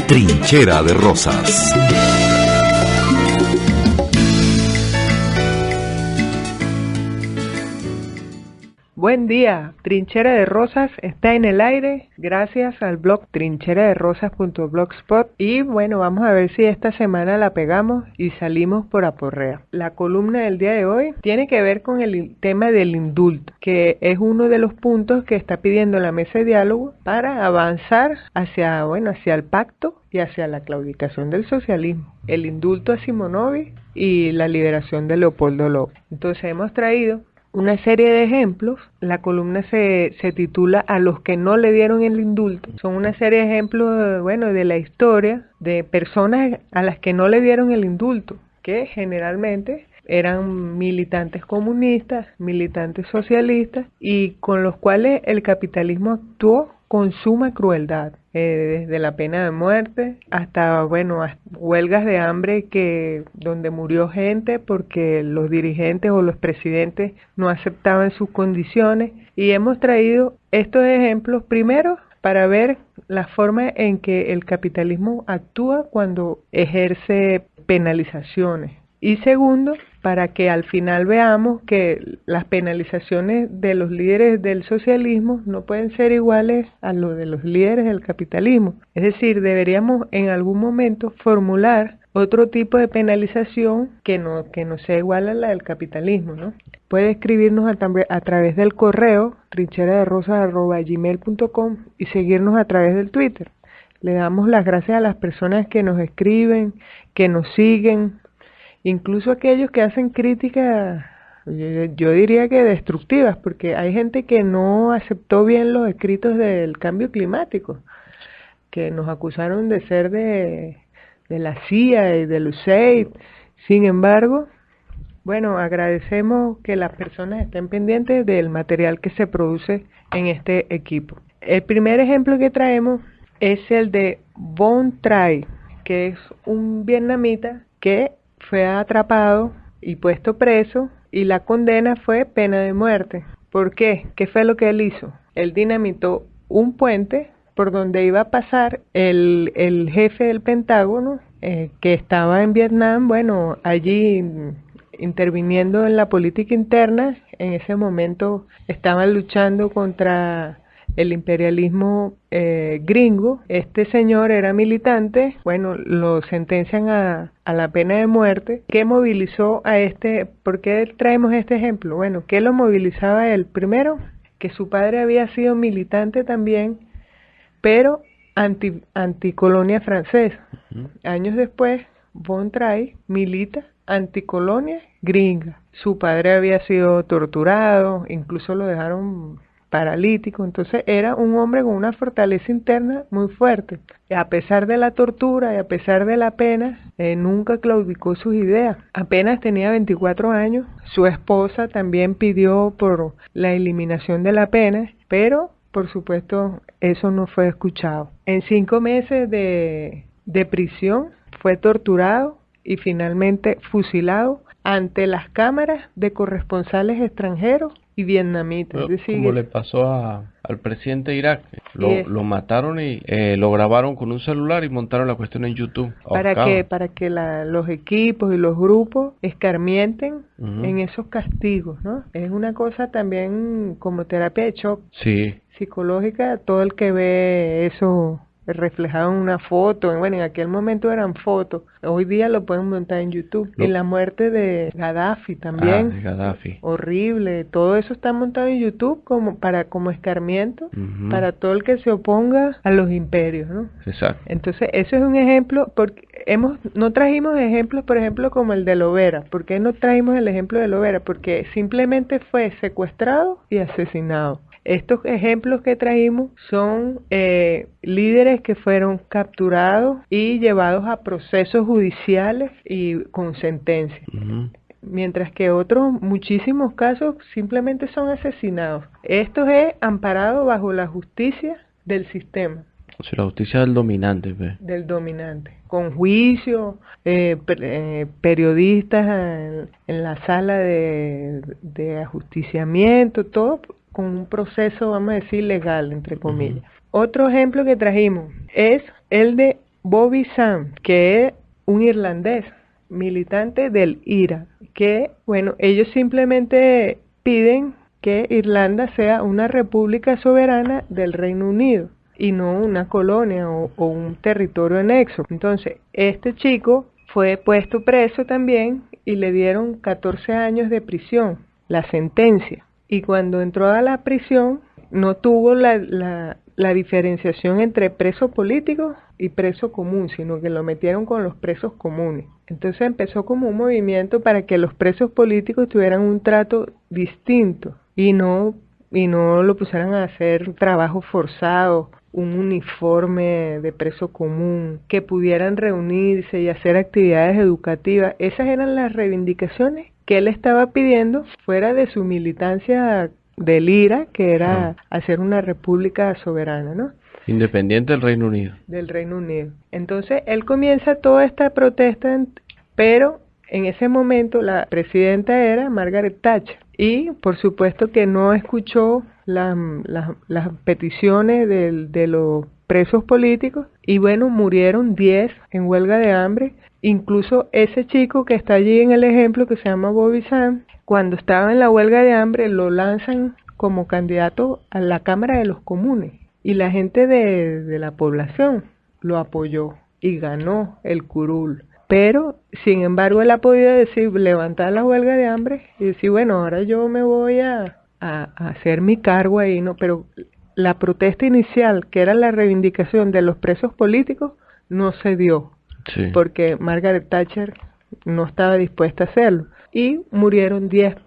Trinchera de Rosas. Buen día, Trinchera de Rosas está en el aire gracias al blog trincheraderosas.blogspot y bueno, vamos a ver si esta semana la pegamos y salimos por aporrea. La columna del día de hoy tiene que ver con el tema del indulto, que es uno de los puntos que está pidiendo la mesa de diálogo para avanzar hacia el pacto y hacia la claudicación del socialismo, el indulto a Simonovic y la liberación de Leopoldo López. Entonces hemos traído una serie de ejemplos. La columna se titula A los que no le dieron el indulto. Son una serie de ejemplos, de la historia de personas a las que no le dieron el indulto, que generalmente eran militantes comunistas, militantes socialistas, y con los cuales el capitalismo actuó con suma crueldad, desde la pena de muerte hasta huelgas de hambre donde murió gente porque los dirigentes o los presidentes no aceptaban sus condiciones. Y hemos traído estos ejemplos primero para ver la forma en que el capitalismo actúa cuando ejerce penalizaciones, y segundo, para que al final veamos que las penalizaciones de los líderes del socialismo no pueden ser iguales a lo de los líderes del capitalismo. Es decir, deberíamos en algún momento formular otro tipo de penalización que no sea igual a la del capitalismo, ¿no? Puede escribirnos a través del correo trincheraderosas@gmail.com y seguirnos a través del Twitter. Le damos las gracias a las personas que nos escriben, que nos siguen, incluso aquellos que hacen críticas, yo diría que destructivas, porque hay gente que no aceptó bien los escritos del cambio climático, que nos acusaron de ser de la CIA y del USAID. Sin embargo, agradecemos que las personas estén pendientes del material que se produce en este equipo. El primer ejemplo que traemos es el de Von Trai, que es un vietnamita que fue atrapado y puesto preso, y la condena fue pena de muerte. ¿Por qué? ¿Qué fue lo que él hizo? Él dinamitó un puente por donde iba a pasar el jefe del Pentágono, que estaba en Vietnam, allí interviniendo en la política interna. En ese momento estaban luchando contra el imperialismo gringo. Este señor era militante, lo sentencian a la pena de muerte. ¿Qué movilizó a este? ¿Por qué traemos este ejemplo? ¿Qué lo movilizaba a él? Primero, que su padre había sido militante también, pero anticolonia francesa. Años después, Von Trai milita anticolonia gringa. Su padre había sido torturado, incluso lo dejaron paralítico. Entonces era un hombre con una fortaleza interna muy fuerte. A pesar de la tortura y a pesar de la pena, nunca claudicó sus ideas. Apenas tenía 24 años. Su esposa también pidió por la eliminación de la pena, pero por supuesto eso no fue escuchado. En 5 meses de prisión fue torturado y finalmente fusilado ante las cámaras de corresponsales extranjeros y vietnamitas. Es decir, como le pasó al presidente de Irak, lo mataron y lo grabaron con un celular y montaron la cuestión en YouTube. Para que los equipos y los grupos escarmienten en esos castigos, ¿no? Es una cosa también como terapia de shock psicológica. Todo el que ve eso reflejado en una foto, en aquel momento eran fotos, hoy día lo pueden montar en YouTube. Y la muerte de Gaddafi también, de Gaddafi, horrible. Todo eso está montado en YouTube como escarmiento para todo el que se oponga a los imperios, ¿no? Exacto. Entonces eso es un ejemplo, porque no trajimos ejemplos, por ejemplo, como el de Lovera. ¿Por qué no trajimos el ejemplo de Lovera? Porque simplemente fue secuestrado y asesinado. Estos ejemplos que trajimos son líderes que fueron capturados y llevados a procesos judiciales y con sentencia. Mientras que otros, muchísimos casos, simplemente son asesinados. Esto es amparado bajo la justicia del sistema. O sea, la justicia del dominante, Del dominante. Con juicio, periodistas en la sala de ajusticiamiento, todo con un proceso, vamos a decir, legal, entre comillas. Otro ejemplo que trajimos es el de Bobby Sands, que es un irlandés, militante del IRA, que, bueno, ellos simplemente piden que Irlanda sea una república soberana del Reino Unido y no una colonia o un territorio anexo. Entonces, este chico fue puesto preso también y le dieron 14 años de prisión, la sentencia. Y cuando entró a la prisión, no tuvo la diferenciación entre preso político y preso común, sino que lo metieron con los presos comunes. Entonces empezó como un movimiento para que los presos políticos tuvieran un trato distinto y no lo pusieran a hacer trabajo forzado, un uniforme de preso común, que pudieran reunirse y hacer actividades educativas. Esas eran las reivindicaciones que él estaba pidiendo fuera de su militancia del IRA, que era hacer una república soberana, ¿no? Independiente del Reino Unido. Del Reino Unido. Entonces él comienza toda esta protesta, pero en ese momento la presidenta era Margaret Thatcher y por supuesto que no escuchó las peticiones de los presos políticos y bueno, murieron 10 en huelga de hambre. Incluso ese chico que está allí en el ejemplo, que se llama Bobby Sands, cuando estaba en la huelga de hambre lo lanzan como candidato a la Cámara de los Comunes y la gente de la población lo apoyó y ganó el curul. Pero, sin embargo, él ha podido levantar la huelga de hambre y decir, bueno, ahora yo me voy a hacer mi cargo ahí, ¿no? Pero la protesta inicial, que era la reivindicación de los presos políticos, no se dio, sí, porque Margaret Thatcher no estaba dispuesta a hacerlo. Y murieron 10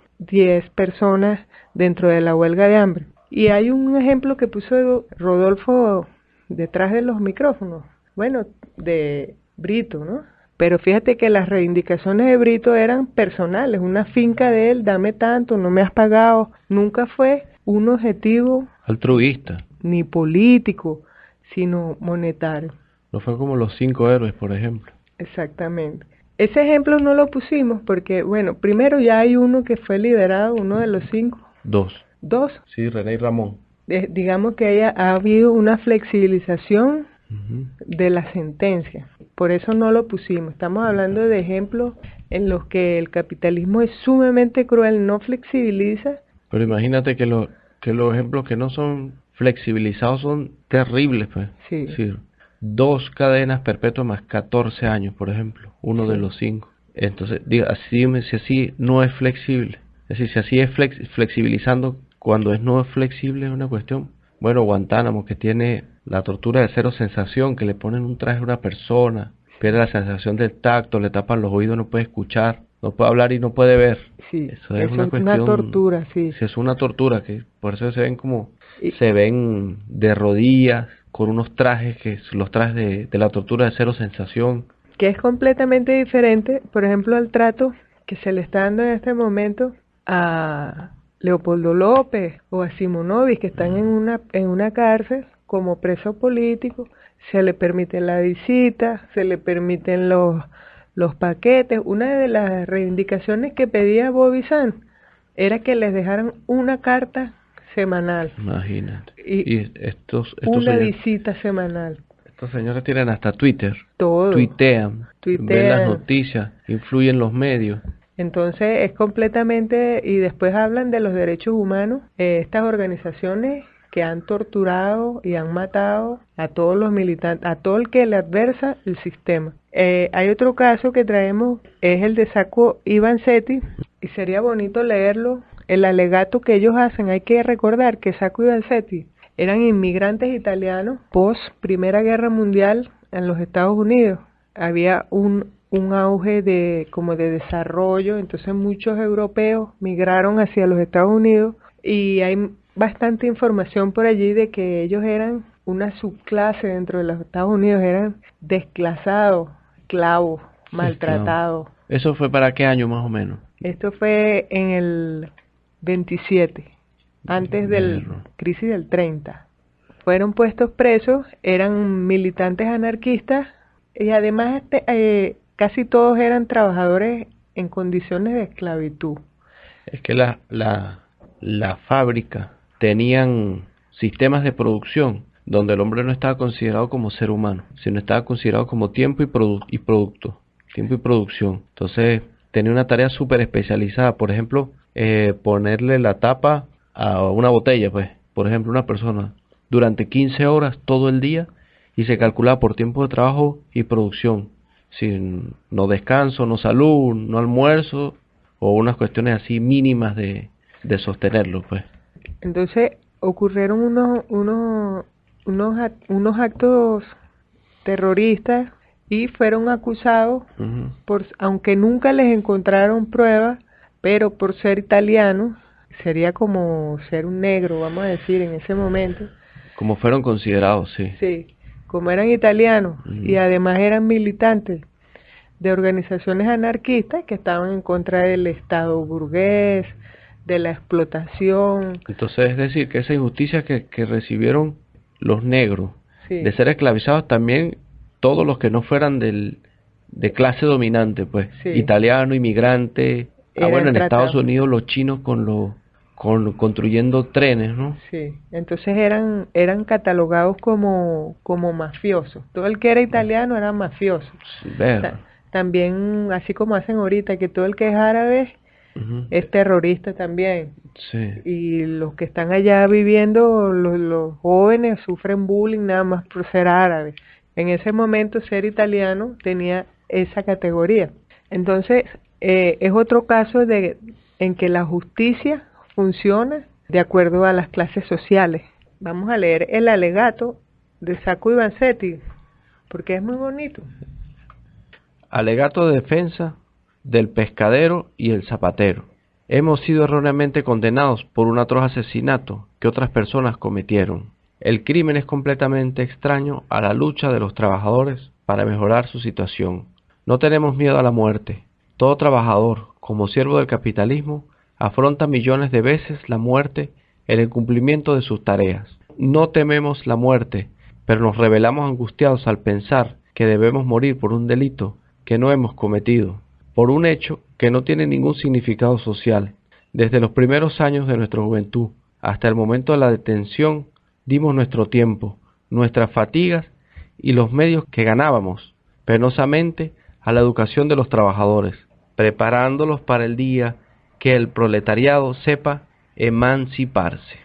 personas dentro de la huelga de hambre. Y hay un ejemplo que puso Rodolfo detrás de los micrófonos, bueno, de Brito, ¿no? Pero fíjate que las reivindicaciones de Brito eran personales, una finca de él, dame tanto, no me has pagado. Nunca fue un objetivo altruista, ni político, sino monetario. No fue como los 5 héroes, por ejemplo. Exactamente. Ese ejemplo no lo pusimos porque, bueno, primero ya hay uno que fue liberado, uno de los 5. 2. ¿2? Sí, René y Ramón. Digamos que ha habido una flexibilización de la sentencia. Por eso no lo pusimos. Estamos hablando de ejemplos en los que el capitalismo es sumamente cruel, no flexibiliza. Pero imagínate que los ejemplos que no son flexibilizados son terribles, pues. Sí. Sí. 2 cadenas perpetuas más 14 años, por ejemplo, uno sí de los 5. Entonces, diga, si así no es flexible, es decir, si así es flexibilizando, cuando no es flexible es una cuestión. Bueno, Guantánamo, que tiene la tortura de cero sensación, que le ponen un traje a una persona, pierde la sensación del tacto, le tapan los oídos, no puede escuchar, no puede hablar y no puede ver. Sí, eso es una cuestión, tortura, sí. Sí, es una tortura, que por eso se ven de rodillas, con unos trajes los trajes de la tortura de cero sensación. Que es completamente diferente, por ejemplo, al trato que se le está dando en este momento a Leopoldo López o a Simonovic, que están en una cárcel como preso político. Se le permite la visita, se le permiten los paquetes. Una de las reivindicaciones que pedía Bobby Sands era que les dejaran una carta semanal. Imagínate. Y estos una señores, visita semanal. Estos señores tienen hasta Twitter. Todo. Tuitean, ven las noticias, influyen los medios. Entonces es completamente, y después hablan de los derechos humanos, estas organizaciones que han torturado y han matado a todos los militantes, a todo el que le adversa el sistema. Hay otro caso que traemos, es el de Sacco y Vanzetti, y sería bonito leerlo, el alegato que ellos hacen. Hay que recordar que Sacco y Vanzetti eran inmigrantes italianos post Primera Guerra Mundial en los Estados Unidos. Había un auge de desarrollo, entonces muchos europeos migraron hacia los Estados Unidos y hay bastante información por allí de que ellos eran una subclase dentro de los Estados Unidos, eran desclasados, esclavos, maltratados. ¿Eso fue para qué año más o menos? Esto fue en el 27, antes de la crisis del 30. Fueron puestos presos, eran militantes anarquistas y además casi todos eran trabajadores en condiciones de esclavitud. Es que la fábrica tenían sistemas de producción donde el hombre no estaba considerado como ser humano, sino estaba considerado como tiempo y producto, tiempo y producción. Entonces tenía una tarea súper especializada, por ejemplo, ponerle la tapa a una botella, pues, por ejemplo, una persona durante 15 horas todo el día, y se calculaba por tiempo de trabajo y producción, sin no descanso, no salud, no almuerzo, o unas cuestiones así mínimas de sostenerlo, pues. Entonces ocurrieron unos actos terroristas y fueron acusados aunque nunca les encontraron pruebas, pero por ser italianos, sería como ser un negro, vamos a decir, en ese momento. Como fueron considerados, sí. Sí, como eran italianos y además eran militantes de organizaciones anarquistas que estaban en contra del Estado burgués, de la explotación. Entonces, es decir, que esa injusticia que recibieron los negros, sí, de ser esclavizados, también todos los que no fueran de clase dominante, pues, sí, italiano, inmigrante, bueno, en tratados. Estados Unidos los chinos construyendo trenes, ¿no? Sí, entonces eran catalogados como mafiosos. Todo el que era italiano era mafioso. También, así como hacen ahorita, que todo el que es árabe es terrorista también. Sí. Y los que están allá viviendo, los jóvenes sufren bullying nada más por ser árabes. En ese momento ser italiano tenía esa categoría. Entonces, es otro caso en que la justicia funciona de acuerdo a las clases sociales. Vamos a leer el alegato de Sacco y Vanzetti, porque es muy bonito. Alegato de defensa del pescadero y el zapatero. Hemos sido erróneamente condenados por un atroz asesinato que otras personas cometieron. El crimen es completamente extraño a la lucha de los trabajadores para mejorar su situación. No tenemos miedo a la muerte. Todo trabajador, como siervo del capitalismo, afronta millones de veces la muerte en el cumplimiento de sus tareas. No tememos la muerte, pero nos rebelamos angustiados al pensar que debemos morir por un delito que no hemos cometido, por un hecho que no tiene ningún significado social. Desde los primeros años de nuestra juventud hasta el momento de la detención, dimos nuestro tiempo, nuestras fatigas y los medios que ganábamos penosamente a la educación de los trabajadores, preparándolos para el día que el proletariado sepa emanciparse.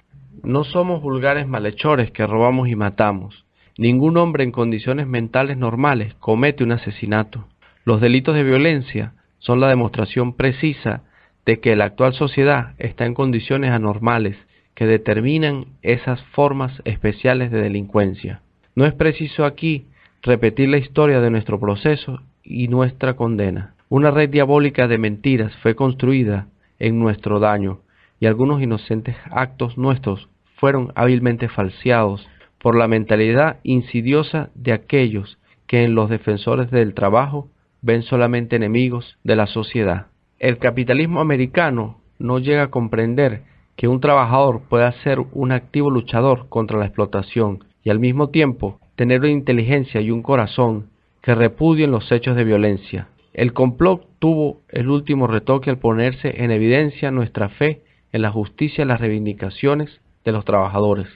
No somos vulgares malhechores que robamos y matamos. Ningún hombre en condiciones mentales normales comete un asesinato. Los delitos de violencia son la demostración precisa de que la actual sociedad está en condiciones anormales que determinan esas formas especiales de delincuencia. No es preciso aquí repetir la historia de nuestro proceso y nuestra condena. Una red diabólica de mentiras fue construida en nuestro daño, y algunos inocentes actos nuestros fueron hábilmente falseados por la mentalidad insidiosa de aquellos que en los defensores del trabajo ven solamente enemigos de la sociedad. El capitalismo americano no llega a comprender que un trabajador pueda ser un activo luchador contra la explotación y al mismo tiempo tener una inteligencia y un corazón que repudien los hechos de violencia. El complot tuvo el último retoque al ponerse en evidencia nuestra fe en la justicia y las reivindicaciones de los trabajadores.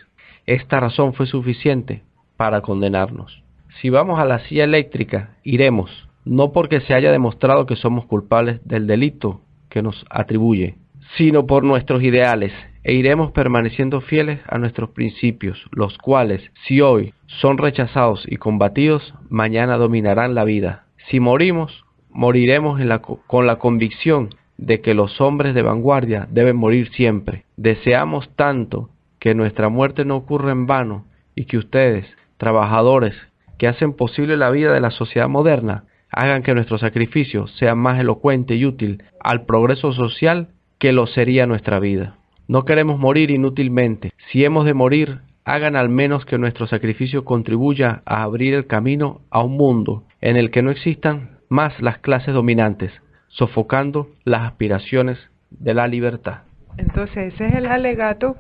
Esta razón fue suficiente para condenarnos. Si vamos a la silla eléctrica, iremos, no porque se haya demostrado que somos culpables del delito que nos atribuye, sino por nuestros ideales, e iremos permaneciendo fieles a nuestros principios, los cuales, si hoy son rechazados y combatidos, mañana dominarán la vida. Si morimos, moriremos con la convicción de que los hombres de vanguardia deben morir siempre. Deseamos tanto que nuestra muerte no ocurra en vano y que ustedes, trabajadores, que hacen posible la vida de la sociedad moderna, hagan que nuestro sacrificio sea más elocuente y útil al progreso social que lo sería nuestra vida. No queremos morir inútilmente. Si hemos de morir, hagan al menos que nuestro sacrificio contribuya a abrir el camino a un mundo en el que no existan más las clases dominantes, sofocando las aspiraciones de la libertad. Entonces ese es el alegato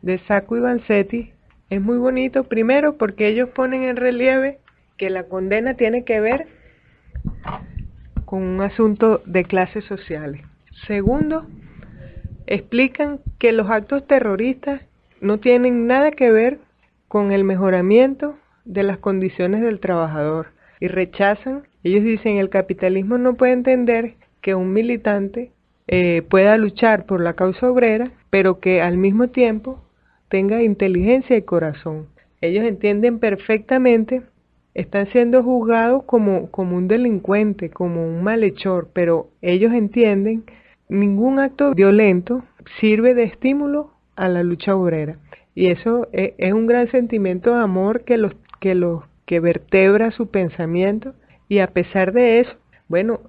de Sacco y Vanzetti. Es muy bonito, primero porque ellos ponen en relieve que la condena tiene que ver con un asunto de clases sociales. Segundo, explican que los actos terroristas no tienen nada que ver con el mejoramiento de las condiciones del trabajador y rechazan, ellos dicen, el capitalismo no puede entender que un militante pueda luchar por la causa obrera, pero que al mismo tiempo tenga inteligencia y corazón. Ellos entienden perfectamente, están siendo juzgados como un delincuente, como un malhechor, pero ellos entienden ningún acto violento sirve de estímulo a la lucha obrera. Y eso es un gran sentimiento de amor que vertebra su pensamiento, y a pesar de eso, bueno,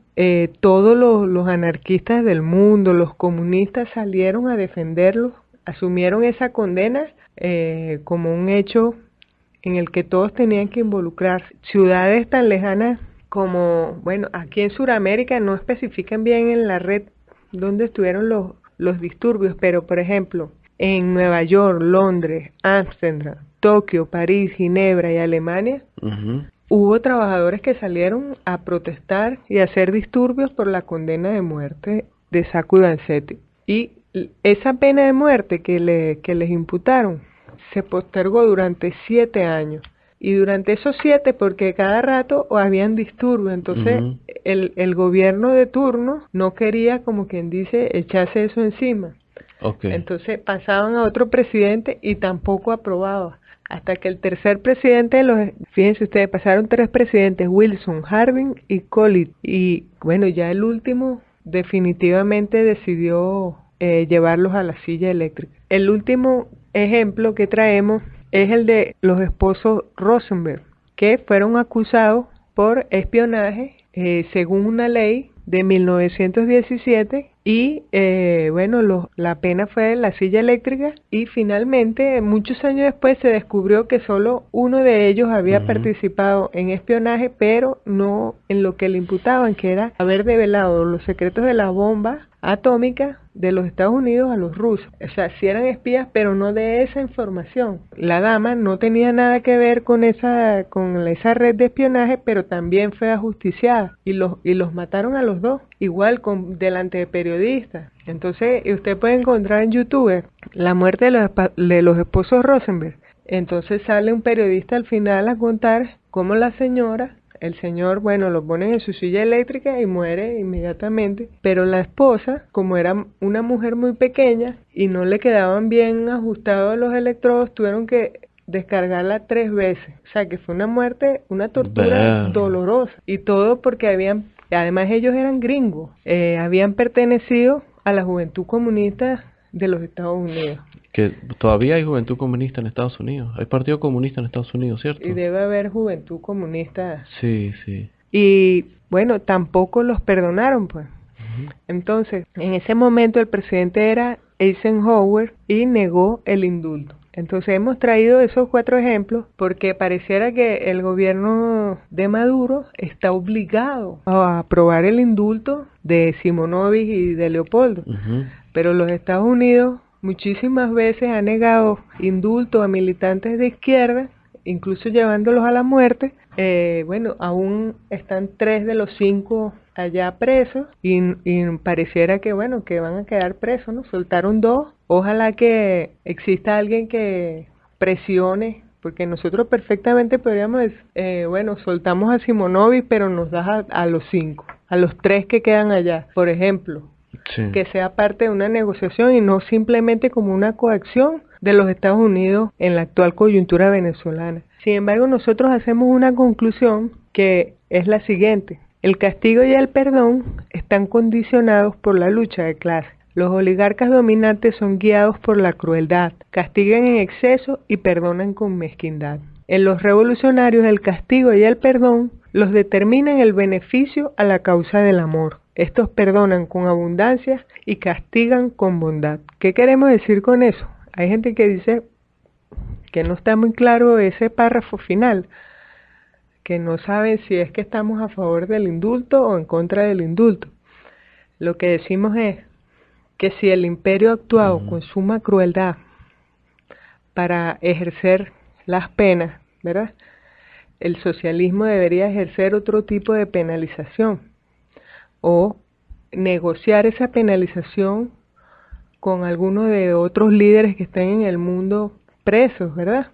todos los anarquistas del mundo, los comunistas salieron a defenderlos, asumieron esa condena como un hecho en el que todos tenían que involucrarse. Ciudades tan lejanas como, bueno, aquí en Sudamérica no especifican bien en la red dónde estuvieron los disturbios, pero por ejemplo, en Nueva York, Londres, Ámsterdam, Tokio, París, Ginebra y Alemania, hubo trabajadores que salieron a protestar y a hacer disturbios por la condena de muerte de Sacco y Vanzetti. Y esa pena de muerte que les imputaron se postergó durante 7 años. Y durante esos 7, porque cada rato habían disturbios, entonces el gobierno de turno no quería, como quien dice, echarse eso encima. Okay. Entonces pasaban a otro presidente y tampoco aprobaba. Hasta que el tercer presidente, fíjense ustedes, pasaron 3 presidentes, Wilson, Harding y Collins. Y bueno, ya el último definitivamente decidió llevarlos a la silla eléctrica. El último ejemplo que traemos es el de los esposos Rosenberg, que fueron acusados por espionaje según una ley de 1917 y bueno, la pena fue la silla eléctrica, y finalmente muchos años después se descubrió que solo uno de ellos había participado en espionaje, pero no en lo que le imputaban, que era haber develado los secretos de la bomba atómica de los Estados Unidos a los rusos. O sea, sí eran espías, pero no de esa información. La dama no tenía nada que ver con esa red de espionaje, pero también fue ajusticiada y los mataron a los dos, igual delante de periodistas. Entonces, usted puede encontrar en YouTube la muerte de los esposos Rosenberg. Entonces sale un periodista al final a contar cómo el señor, bueno, lo ponen en su silla eléctrica y muere inmediatamente, pero la esposa, como era una mujer muy pequeña y no le quedaban bien ajustados los electrodos, tuvieron que descargarla 3 veces. O sea, que fue una muerte, una tortura dolorosa. Y todo porque además ellos eran gringos, habían pertenecido a la Juventud Comunista de los Estados Unidos. Que todavía hay Juventud Comunista en Estados Unidos. Hay Partido Comunista en Estados Unidos, ¿cierto? Y debe haber Juventud Comunista. Sí, sí. Y bueno, tampoco los perdonaron, pues. Entonces, en ese momento el presidente era Eisenhower y negó el indulto. Entonces hemos traído esos 4 ejemplos porque pareciera que el gobierno de Maduro está obligado a aprobar el indulto de Simonovic y de Leopoldo. Pero los Estados Unidos muchísimas veces ha negado indulto a militantes de izquierda, incluso llevándolos a la muerte. Bueno, aún están 3 de los 5 allá presos y pareciera que, bueno, que van a quedar presos, ¿no? Soltaron 2. Ojalá que exista alguien que presione, porque nosotros perfectamente podríamos decir, bueno, soltamos a Simonovic, pero nos das a los 5, a los 3 que quedan allá, por ejemplo. Sí. Que sea parte de una negociación y no simplemente como una coacción de los Estados Unidos en la actual coyuntura venezolana. Sin embargo, nosotros hacemos una conclusión que es la siguiente: el castigo y el perdón están condicionados por la lucha de clases. Los oligarcas dominantes son guiados por la crueldad, castigan en exceso y perdonan con mezquindad. En los revolucionarios, el castigo y el perdón los determinan el beneficio a la causa del amor. Estos perdonan con abundancia y castigan con bondad. ¿Qué queremos decir con eso? Hay gente que dice que no está muy claro ese párrafo final, que no saben si es que estamos a favor del indulto o en contra del indulto. Lo que decimos es que si el imperio ha actuado con suma crueldad para ejercer las penas, ¿verdad? El socialismo debería ejercer otro tipo de penalización o negociar esa penalización con algunos de otros líderes que estén en el mundo presos, ¿verdad?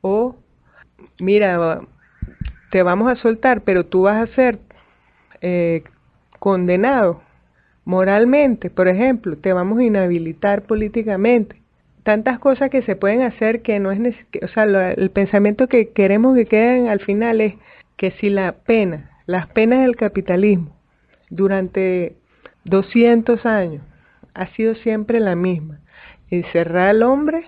o mira, te vamos a soltar, pero tú vas a ser condenado moralmente, por ejemplo, te vamos a inhabilitar políticamente. Tantas cosas que se pueden hacer que no es o sea, el pensamiento que queremos que queden al final es que si las penas del capitalismo durante 200 años ha sido siempre la misma, encerrar al hombre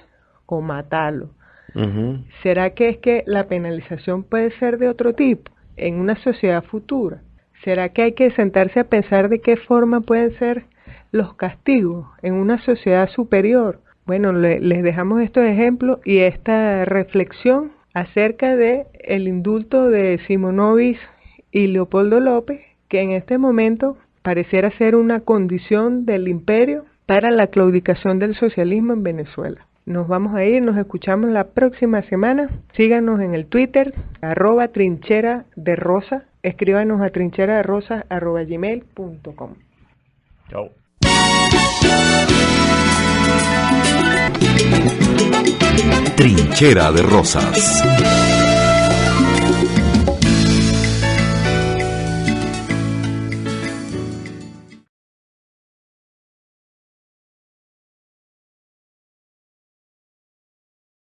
o matarlo. Uh-huh. ¿Será que es que la penalización puede ser de otro tipo en una sociedad futura? ¿Será que hay que sentarse a pensar de qué forma pueden ser los castigos en una sociedad superior? Bueno, les dejamos estos ejemplos y esta reflexión acerca de el indulto de Simonovic y Leopoldo López, que en este momento pareciera ser una condición del imperio para la claudicación del socialismo en Venezuela. Nos vamos a ir, nos escuchamos la próxima semana. Síganos en el Twitter, @trincheraderosa. Escríbanos a trincheraderosa@gmail.com. Chao. Trinchera de Rosas.